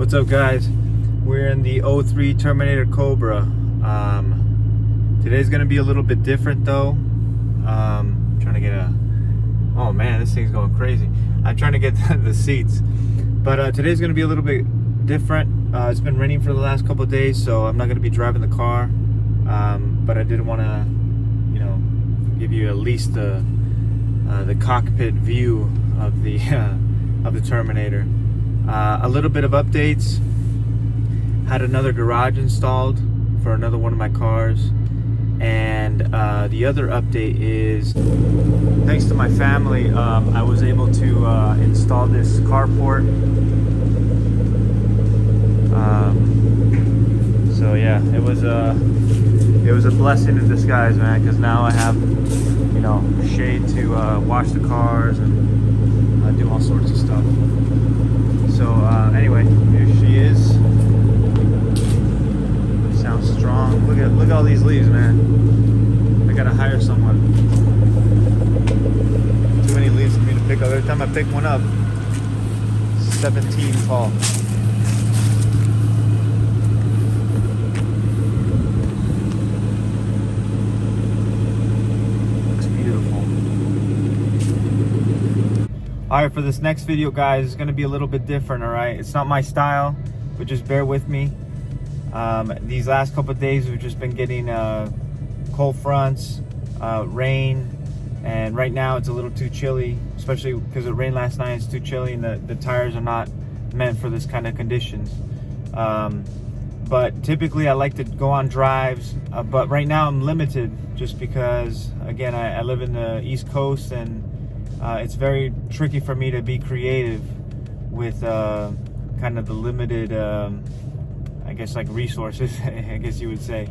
What's up, guys? We're in the '03 Terminator Cobra. Today's gonna be a little bit different though. Trying to get oh man, this thing's going crazy. I'm trying to get the seats, but today's gonna be a little bit different. It's been raining for the last couple of days, so I'm not gonna be driving the car. But I did want to, give you at least the cockpit view of the Terminator. A little bit of updates. Had another garage installed for another one of my cars, and the other update is, thanks to my family, I was able to install this carport. So yeah, it was a blessing in disguise, man, because now I have shade to wash the cars and do all sorts of stuff. So anyway, here she is. Sounds strong. Look at all these leaves, man. I gotta hire someone. Too many leaves for me to pick up. Every time I pick one up, 17 fall. Looks beautiful. Alright, for this next video, guys, it's gonna be a little bit different, alright? It's not my style, but just bear with me. These last couple of days we've just been getting cold fronts, rain, and right now it's a little too chilly, especially because it rained last night. It's too chilly, and the tires are not meant for this kind of conditions. But typically I like to go on drives, but right now I'm limited just because, again, I live in the East Coast, and it's very tricky for me to be creative with kind of the limited I guess like resources, I guess you would say.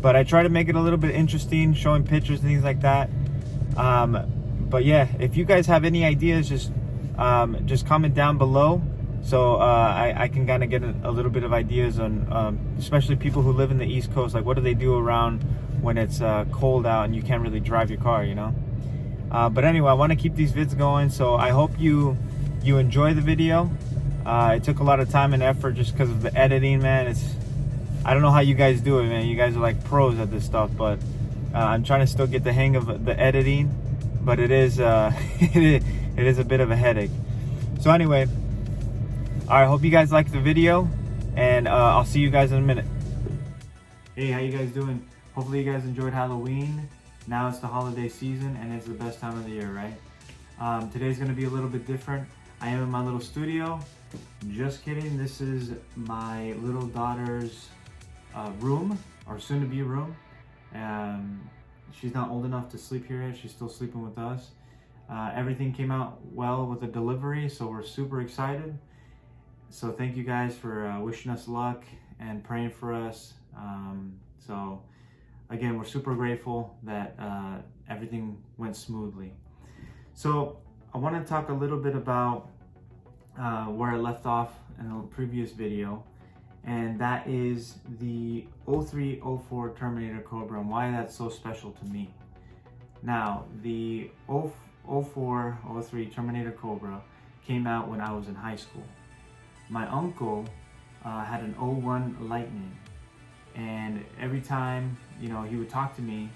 But I try to make it a little bit interesting, showing pictures and things like that. But yeah, if you guys have any ideas, just comment down below, so I can kind of get a little bit of ideas on, especially people who live in the East Coast, like what do they do around when it's cold out and you can't really drive your car, But anyway, I want to keep these vids going, so I hope you enjoy the video. It took a lot of time and effort just because of the editing, man. I don't know how you guys do it, man. You guys are like pros at this stuff, but I'm trying to still get the hang of the editing, but it is it is a bit of a headache. So anyway, I hope you guys liked the video, and I'll see you guys in a minute. Hey, how you guys doing? Hopefully you guys enjoyed Halloween. Now it's the holiday season, and it's the best time of the year, right? Today's gonna be a little bit different. I am in my little studio. Just kidding. This is my little daughter's room, or soon to be room. She's not old enough to sleep here yet. She's still sleeping with us. Everything came out well with the delivery, so we're super excited. So thank you guys for wishing us luck and praying for us. So again, we're super grateful that everything went smoothly. So I want to talk a little bit about where I left off in the previous video, and that is the '03-04 Terminator Cobra and why that's so special to me. Now, the '04-03 Terminator Cobra came out when I was in high school. My uncle had an '01 Lightning, and every time he would talk to me,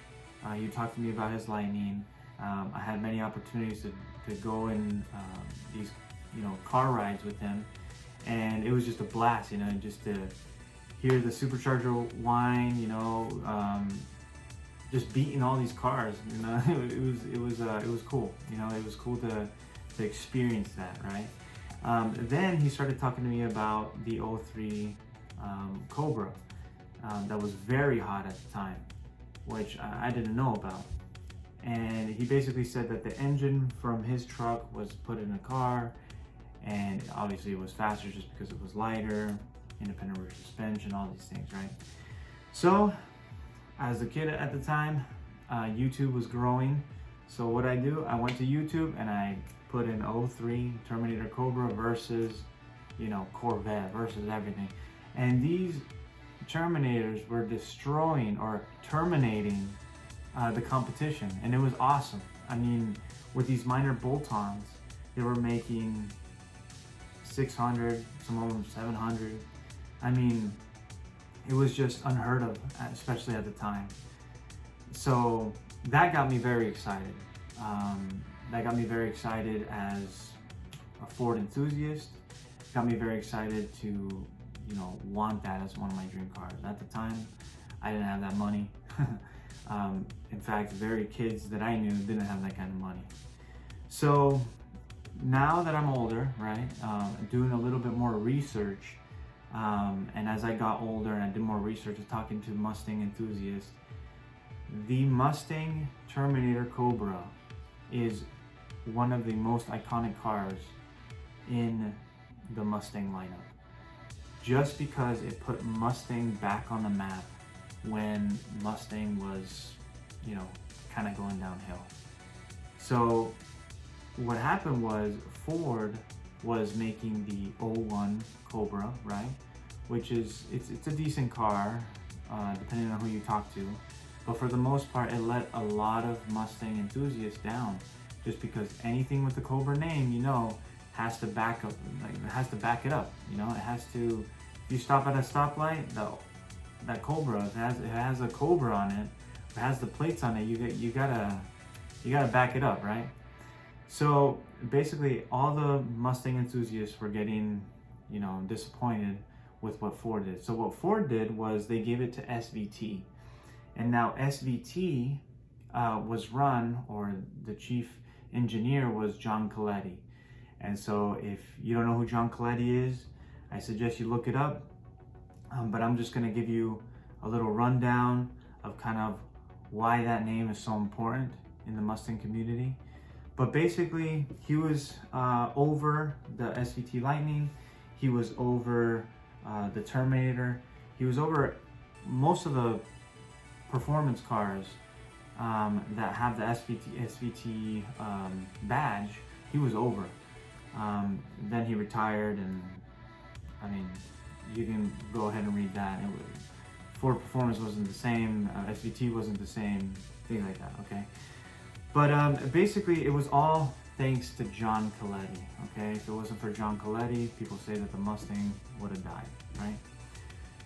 he would talk to me about his Lightning. I had many opportunities to go in these car rides with him, and it was just a blast, just to hear the supercharger whine, just beating all these cars, it was cool, it was cool to experience that, right? Then he started talking to me about the '03 Cobra that was very hot at the time, which I didn't know about. And he basically said that the engine from his truck was put in a car, and obviously it was faster just because it was lighter, independent rear suspension, all these things, right? So as a kid at the time, YouTube was growing. So what I went to YouTube and I put in '03 Terminator Cobra versus Corvette versus everything, and these Terminators were destroying or terminating the competition, and it was awesome. I mean, with these minor bolt-ons, they were making 600, some of them 700. I mean, it was just unheard of, especially at the time. So that got me very excited. That got me very excited as a Ford enthusiast. Got me very excited to, you know, want that as one of my dream cars. At the time, I didn't have that money. In fact, very kids that I knew didn't have that kind of money. So now that I'm older, right, doing a little bit more research, and as I got older and I did more research and talking to Mustang enthusiasts, the Mustang Terminator Cobra is one of the most iconic cars in the Mustang lineup. Just because it put Mustang back on the map when Mustang was, you know, kind of going downhill. So what happened was Ford was making the 01 Cobra, right? Which is, it's a decent car, depending on who you talk to. But for the most part, it let a lot of Mustang enthusiasts down, just because anything with the Cobra name, you know, has to back up, like, it has to back it up. You know, it has to. If you stop at a stoplight, that Cobra, if it has a Cobra on it, if it has the plates on it, you gotta back it up, right? So basically, all the Mustang enthusiasts were getting, you know, disappointed with what Ford did. So what Ford did was they gave it to SVT. And now SVT was run, or the chief engineer was John Coletti. And so if you don't know who John Coletti is, I suggest you look it up. But I'm just gonna give you a little rundown of kind of why that name is so important in the Mustang community. But basically, he was over the SVT Lightning. He was over the Terminator. He was over most of the performance cars that have the SVT badge. He was over. Then he retired, and I mean, you can go ahead and read that. Ford Performance wasn't the same, SVT wasn't the same, things like that, okay? But basically, it was all thanks to John Coletti, okay? If it wasn't for John Coletti, people say that the Mustang would have died, right?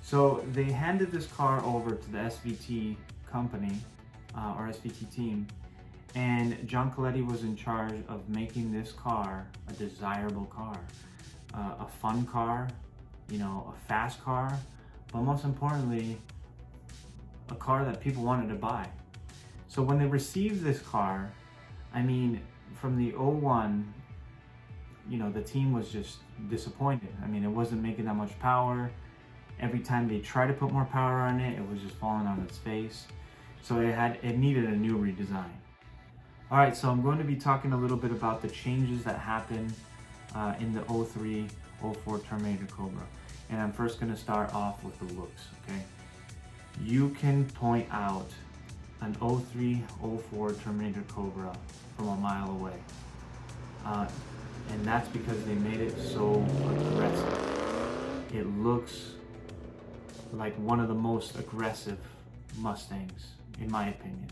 So they handed this car over to the SVT company, or SVT team, and John Coletti was in charge of making this car a desirable car, a fun car, you know, a fast car, but most importantly, a car that people wanted to buy. So when they received this car, I mean, from the 01, you know, the team was just disappointed. I mean, it wasn't making that much power. Every time they tried to put more power on it, it was just falling on its face. So it needed a new redesign. All right, so I'm going to be talking a little bit about the changes that happened in the 03, 04 Terminator Cobra. And I'm first going to start off with the looks, okay? You can point out an 03, 04 Terminator Cobra from a mile away. And that's because they made it so aggressive. It looks like one of the most aggressive Mustangs, in my opinion.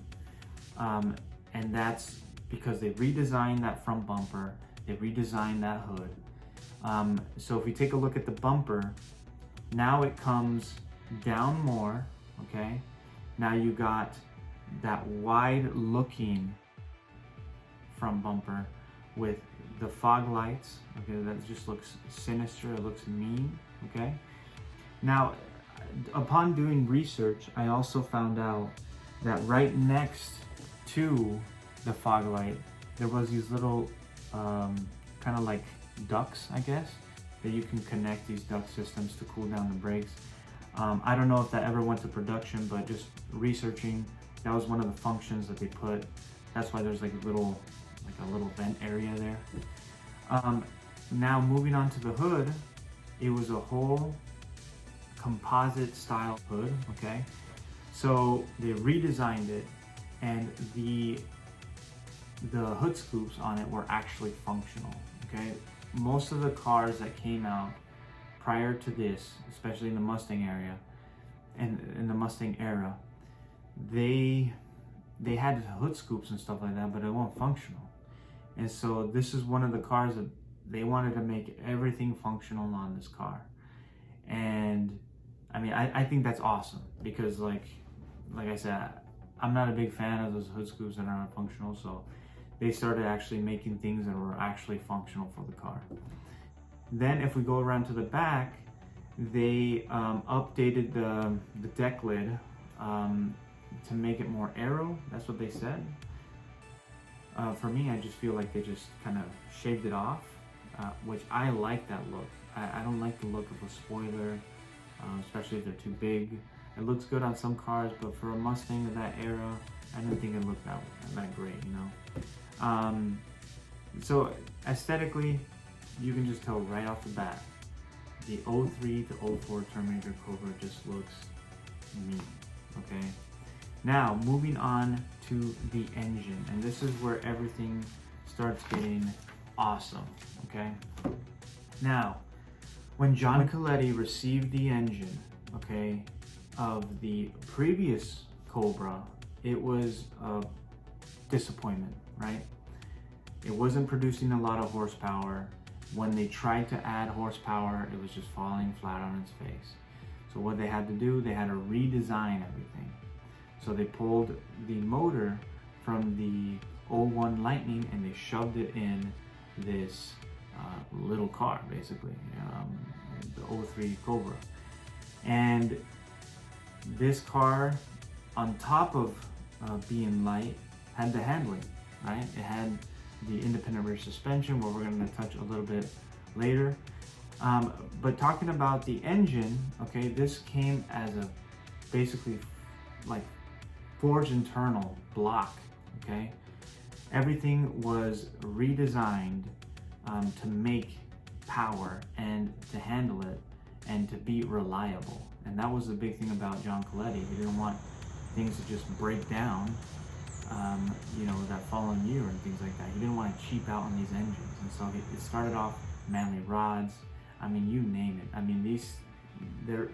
And that's because they redesigned that front bumper, they redesigned that hood. So if we take a look at the bumper, now it comes down more, okay? Now you got that wide looking front bumper with the fog lights, okay? That just looks sinister, it looks mean, okay? Now, upon doing research, I also found out that right next to the fog light, there was these little kind of like ducts, I guess, that you can connect these duct systems to cool down the brakes. I don't know if that ever went to production, but just researching, that was one of the functions that they put. That's why there's like a little vent area there. Now moving on to the hood, it was a whole composite style hood, okay? So they redesigned it, and the hood scoops on it were actually functional, okay? Most of the cars that came out prior to this, especially in the Mustang area, and in the Mustang era, they had hood scoops and stuff like that, but it wasn't functional. And so this is one of the cars that they wanted to make everything functional on this car. And I mean, I think that's awesome, because like I said, I'm not a big fan of those hood scoops that aren't functional, so they started actually making things that were actually functional for the car. Then if we go around to the back, they updated the deck lid to make it more aero. That's what they said. For me, I just feel like they just kind of shaved it off, which I like that look. I don't like the look of a spoiler, especially if they're too big. It looks good on some cars, but for a Mustang of that era, I didn't think it looked that great, you know. So aesthetically, you can just tell right off the bat, the 03 to 04 Terminator Cobra just looks mean, okay? Now, moving on to the engine, and this is where everything starts getting awesome, okay? Now, when John Coletti received the engine, okay, of the previous Cobra, it was a disappointment, right? It wasn't producing a lot of horsepower. When they tried to add horsepower, it was just falling flat on its face. So what they had to do, they had to redesign everything. So they pulled the motor from the 01 Lightning and they shoved it in this little car, basically, the 03 Cobra. And this car, on top of being light, had the handling, right? It had the independent rear suspension, where we're going to touch a little bit later. But talking about the engine, okay, this came as a basically like forged internal block, okay? Everything was redesigned to make power and to handle it and to be reliable. And that was the big thing about John Coletti. He didn't want things to just break down, you know, that following year and things like that. He didn't want to cheap out on these engines. And so it started off manly rods. I mean, you name it. I mean, there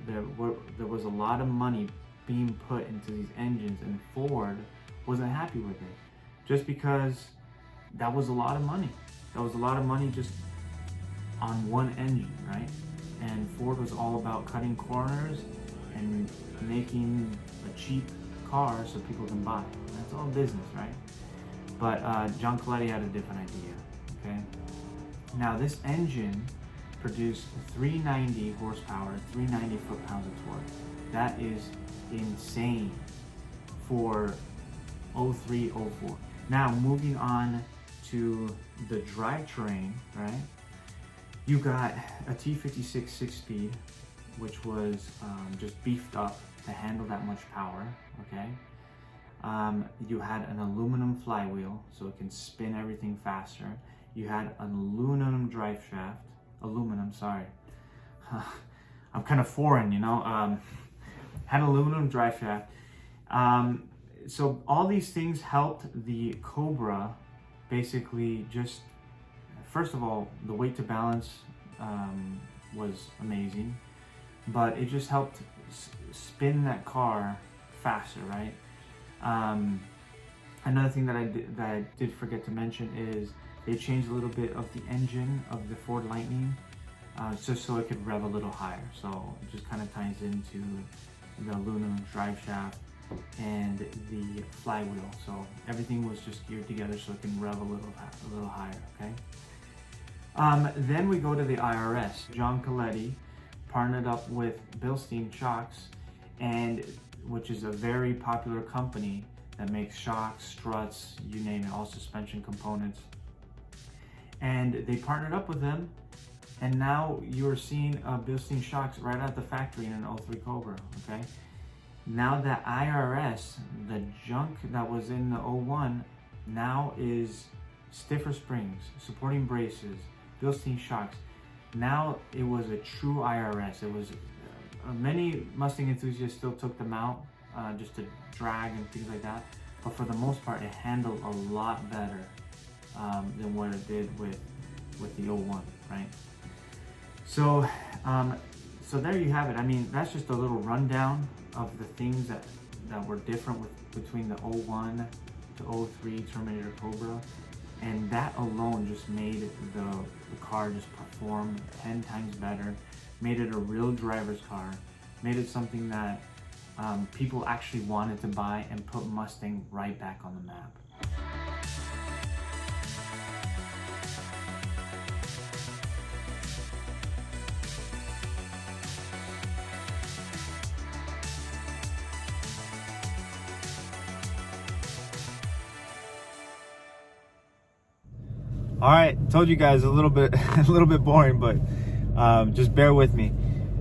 was a lot of money being put into these engines, and Ford wasn't happy with it, just because that was a lot of money. That was a lot of money just on one engine, right? And Ford was all about cutting corners and making a cheap car so people can buy. That's all business, right? But John Coletti had a different idea, okay? Now this engine produced 390 horsepower, 390 foot-pounds of torque. That is insane for 03, 04. Now moving on to the drivetrain, right? You got a T56 6-speed, which was just beefed up to handle that much power, okay? You had an aluminum flywheel, so it can spin everything faster. You had an aluminum drive shaft, sorry. I'm kind of foreign, you know? Had aluminum drive shaft. So all these things helped the Cobra basically just, first of all, the weight to balance was amazing, but it just helped spin that car faster, right? Another thing that I did forget to mention is they changed a little bit of the engine of the Ford Lightning, just so it could rev a little higher. So it just kind of ties into the aluminum drive shaft and the flywheel. So everything was just geared together so it can rev a little higher, okay? Then we go to the IRS. John Coletti partnered up with Bilstein Shocks, and which is a very popular company that makes shocks, struts, you name it, all suspension components. And they partnered up with them, and now you're seeing Bilstein Shocks right at the factory in an 03 Cobra, okay? Now that IRS, the junk that was in the 01, now is stiffer springs, supporting braces, Bilstein Shocks. Now it was a true IRS. It was many Mustang enthusiasts still took them out just to drag and things like that, but for the most part it handled a lot better than what it did with the 01, right? So so there you have it. I mean, that's just a little rundown of the things that were different between the 01 to 03 Terminator Cobra. And that alone just made the car just perform 10 times better, made it a real driver's car, made it something that people actually wanted to buy, and put Mustang right back on the map. All right, told you guys a little bit boring, but just bear with me.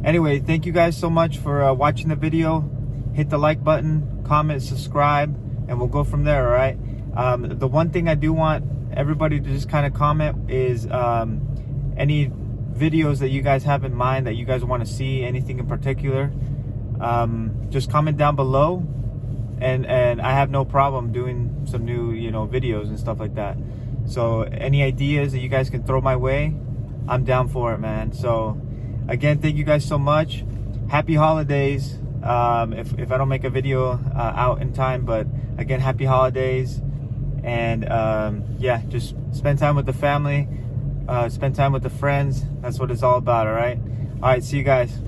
Anyway, thank you guys so much for watching the video. Hit the like button, comment, subscribe, and we'll go from there. All right. The one thing I do want everybody to just kind of comment is any videos that you guys have in mind that you guys want to see, anything in particular. Just comment down below, and I have no problem doing some new videos and stuff like that. So any ideas that you guys can throw my way, I'm down for it, man. So again, thank you guys so much. Happy holidays. If I don't make a video out in time, but again, happy holidays. And yeah, just spend time with the family, spend time with the friends. That's what it's all about. All right, see you guys.